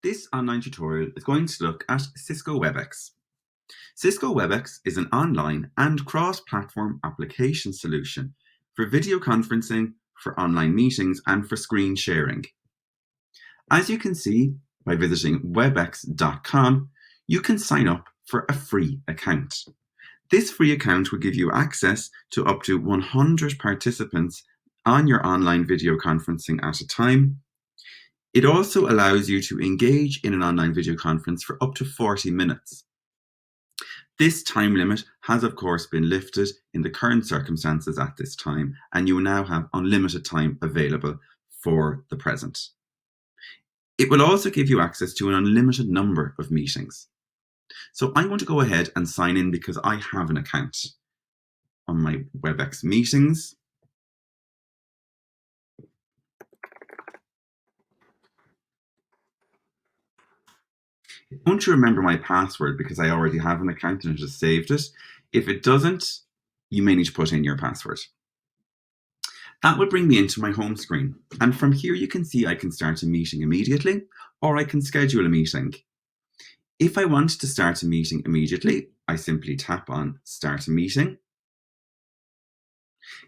This online tutorial is going to look at Cisco Webex. Cisco Webex is an online and cross-platform application solution for video conferencing, for online meetings, and for screen sharing. As you can see by visiting webex.com, you can sign up for a free account. This free account will give you access to up to 100 participants on your online video conferencing at a time. It also allows you to engage in an online video conference for up to 40 minutes. This time limit has of course been lifted in the current circumstances at this time, and you now have unlimited time available for the present. It will also give you access to an unlimited number of meetings. So I'm going to go ahead and sign in because I have an account on my Webex meetings. Won't you remember my password because I already have an account and I just saved it? If it doesn't, you may need to put in your password. That will bring me into my home screen. And from here you can see I can start a meeting immediately, or I can schedule a meeting. If I want to start a meeting immediately, I simply tap on Start a Meeting.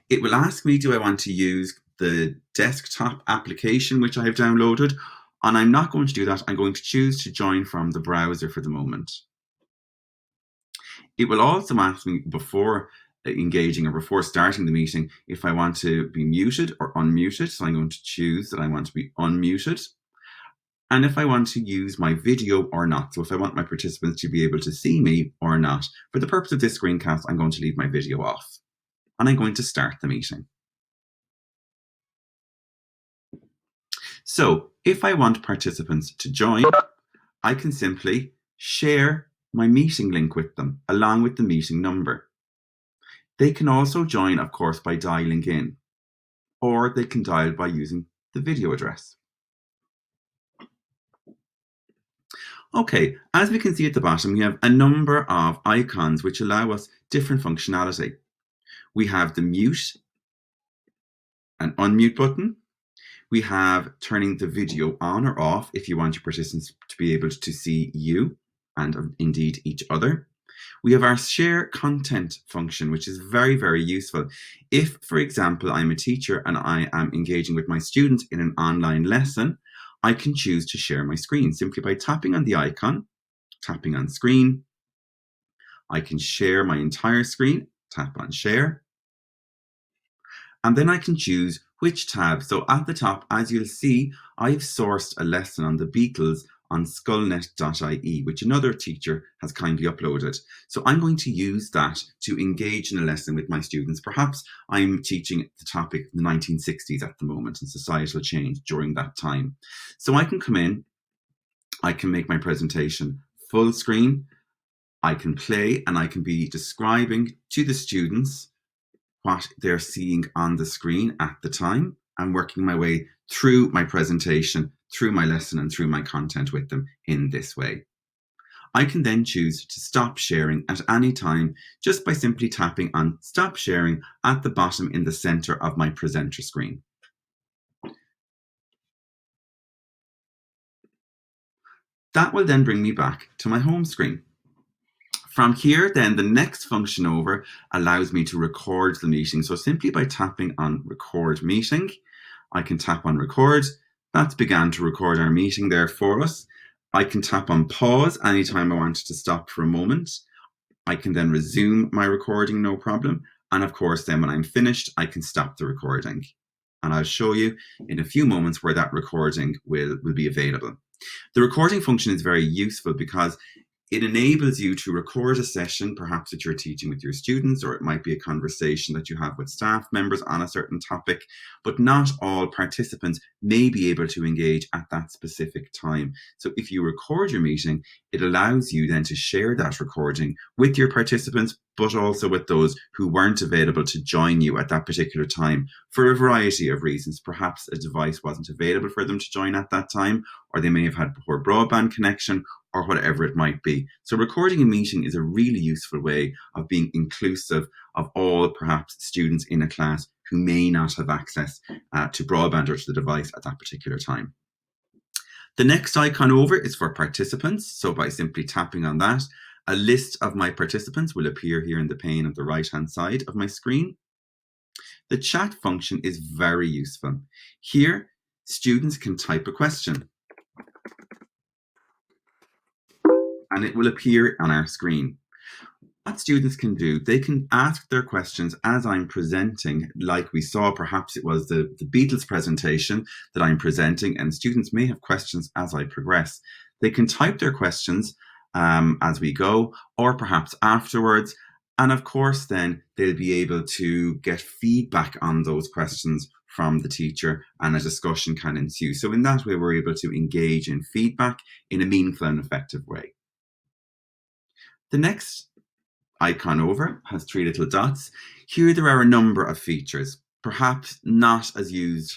It will ask me, do I want to use the desktop application which I have downloaded? And I'm not going to do that. I'm going to choose to join from the browser for the moment. It will also ask me before engaging or before starting the meeting if I want to be muted or unmuted. So I'm going to choose that I want to be unmuted. And if I want to use my video or not. So if I want my participants to be able to see me or not. For the purpose of this screencast, I'm going to leave my video off. And I'm going to start the meeting. So if I want participants to join, I can simply share my meeting link with them along with the meeting number. They can also join, of course, by dialing in, or they can dial by using the video address. Okay, as we can see at the bottom, we have a number of icons which allow us different functionality. We have the mute and unmute button. We have turning the video on or off if you want your participants to be able to see you and indeed each other. We have our share content function, which is very, very useful. If, for example, I'm a teacher and I am engaging with my students in an online lesson, I can choose to share my screen simply by tapping on the icon, tapping on screen. I can share my entire screen, tap on share. And then I can choose which tab. So at the top, as you'll see, I've sourced a lesson on the Beatles on skullnet.ie, which another teacher has kindly uploaded. So I'm going to use that to engage in a lesson with my students. Perhaps I'm teaching the topic the 1960s at the moment and societal change during that time. So I can come in, I can make my presentation full screen, I can play, and I can be describing to the students what they're seeing on the screen at the time and working my way through my presentation, through my lesson and through my content with them in this way. I can then choose to stop sharing at any time just by simply tapping on Stop Sharing at the bottom in the center of my presenter screen. That will then bring me back to my home screen. From here, then, the next function over allows me to record the meeting. So simply by tapping on Record Meeting, I can tap on Record. That's began to record our meeting there for us. I can tap on Pause anytime I wanted to stop for a moment. I can then resume my recording, no problem. And of course, then when I'm finished, I can stop the recording. And I'll show you in a few moments where that recording will be available. The recording function is very useful because it enables you to record a session, perhaps that you're teaching with your students, or it might be a conversation that you have with staff members on a certain topic, but not all participants may be able to engage at that specific time. So if you record your meeting, it allows you then to share that recording with your participants, but also with those who weren't available to join you at that particular time for a variety of reasons. Perhaps a device wasn't available for them to join at that time, or they may have had poor broadband connection, or whatever it might be. So recording a meeting is a really useful way of being inclusive of all perhaps students in a class who may not have access to broadband or to the device at that particular time. The next icon over is for participants. So by simply tapping on that, a list of my participants will appear here in the pane on the right-hand side of my screen. The chat function is very useful. Here, students can type a question and it will appear on our screen. What students can do, they can ask their questions as I'm presenting, like we saw, perhaps it was the Beatles presentation that I'm presenting, and students may have questions as I progress. They can type their questions as we go, or perhaps afterwards, and of course then they'll be able to get feedback on those questions from the teacher and a discussion can ensue. So in that way, we're able to engage in feedback in a meaningful and effective way. The next icon over has 3 little dots. Here there are a number of features, perhaps not as used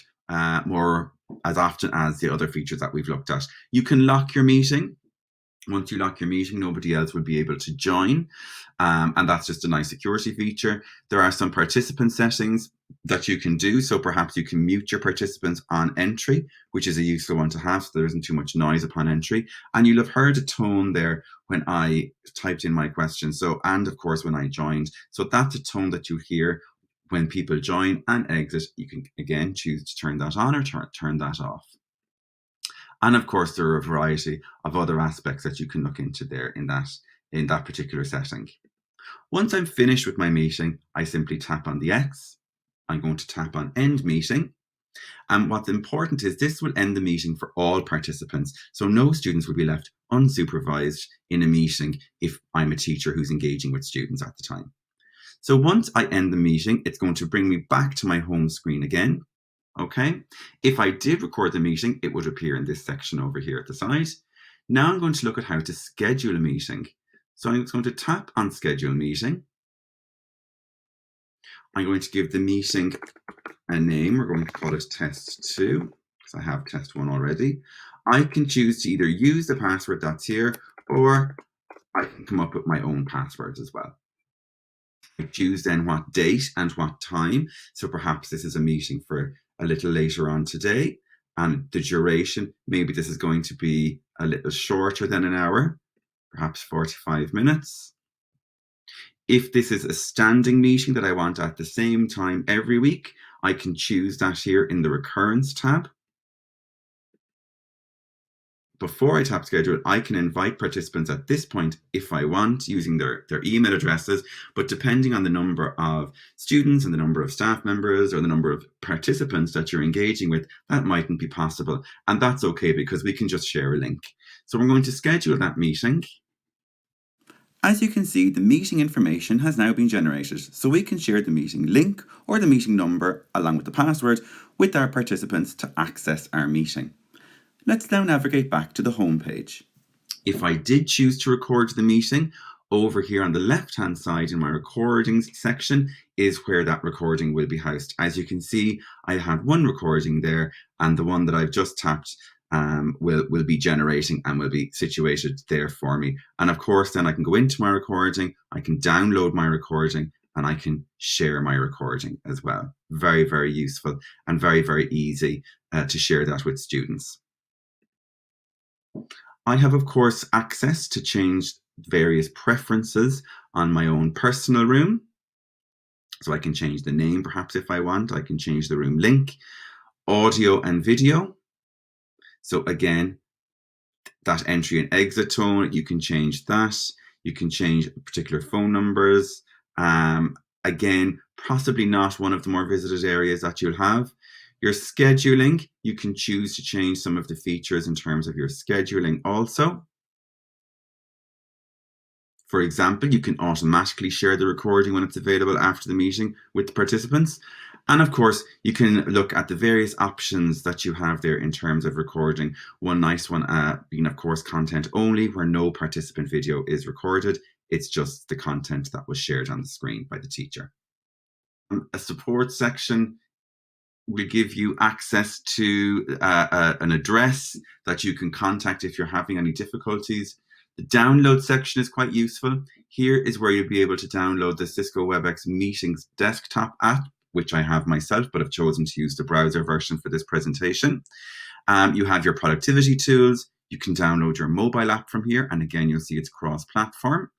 more as often as the other features that we've looked at. You can lock your meeting. Once you lock your meeting, nobody else would be able to join. And that's just a nice security feature. There are some participant settings that you can do. So perhaps you can mute your participants on entry, which is a useful one to have so there isn't too much noise upon entry. And you'll have heard a tone there when I typed in my question. So, and of course, when I joined. So that's a tone that you hear when people join and exit. You can, again, choose to turn that on or turn that off. And of course, there are a variety of other aspects that you can look into there in that particular setting. Once I'm finished with my meeting, I simply tap on the X. I'm going to tap on End Meeting. And what's important is this will end the meeting for all participants. So no students will be left unsupervised in a meeting if I'm a teacher who's engaging with students at the time. So once I end the meeting, it's going to bring me back to my home screen again. Okay, if I did record the meeting, it would appear in this section over here at the side. Now I'm going to look at how to schedule a meeting. So I'm going to tap on Schedule Meeting. I'm going to give the meeting a name. We're going to call it Test 2, because I have Test 1 already. I can choose to either use the password that's here, or I can come up with my own passwords as well. I choose then what date and what time. So perhaps this is a meeting for a little later on today. And the duration, maybe this is going to be a little shorter than an hour, perhaps 45 minutes. If this is a standing meeting that I want at the same time every week, I can choose that here in the Recurrence tab. Before I tap schedule, I can invite participants at this point if I want using their email addresses, but depending on the number of students and the number of staff members or the number of participants that you're engaging with, that mightn't be possible. And that's okay because we can just share a link. So we're going to schedule that meeting. As you can see, the meeting information has now been generated, so we can share the meeting link or the meeting number along with the password with our participants to access our meeting. Let's now navigate back to the home page. If I did choose to record the meeting, over here on the left-hand side in my recordings section is where that recording will be housed. As you can see, I have one recording there, and the one that I've just tapped will be generating and will be situated there for me. And of course, then I can go into my recording, I can download my recording, and I can share my recording as well. Very, very useful and very, very easy to share that with students. I have, of course, access to change various preferences on my own personal room. So I can change the name, perhaps, if I want. I can change the room link, audio and video. So again, that entry and exit tone, you can change that. You can change particular phone numbers. Again, possibly not one of the more visited areas that you'll have. Your scheduling, you can choose to change some of the features in terms of your scheduling also. For example, you can automatically share the recording when it's available after the meeting with the participants. And of course, you can look at the various options that you have there in terms of recording. One nice one being, of course, content only, where no participant video is recorded. It's just the content that was shared on the screen by the teacher. A support section will give you access to an address that you can contact if you're having any difficulties. The download section is quite useful. Here is where you'll be able to download the Cisco Webex Meetings desktop app, which I have myself, but I've chosen to use the browser version for this presentation. You have your productivity tools. You can download your mobile app from here. And again, you'll see it's cross-platform.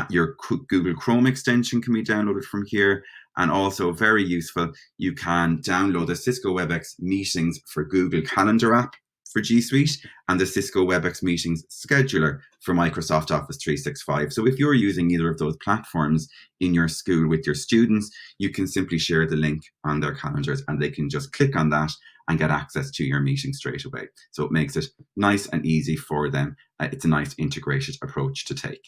Your Google Chrome extension can be downloaded from here. And also very useful, you can download the Cisco Webex Meetings for Google Calendar app for G Suite and the Cisco Webex Meetings Scheduler for Microsoft Office 365. So if you're using either of those platforms in your school with your students, you can simply share the link on their calendars and they can just click on that and get access to your meeting straight away. So it makes it nice and easy for them. It's a nice integrated approach to take.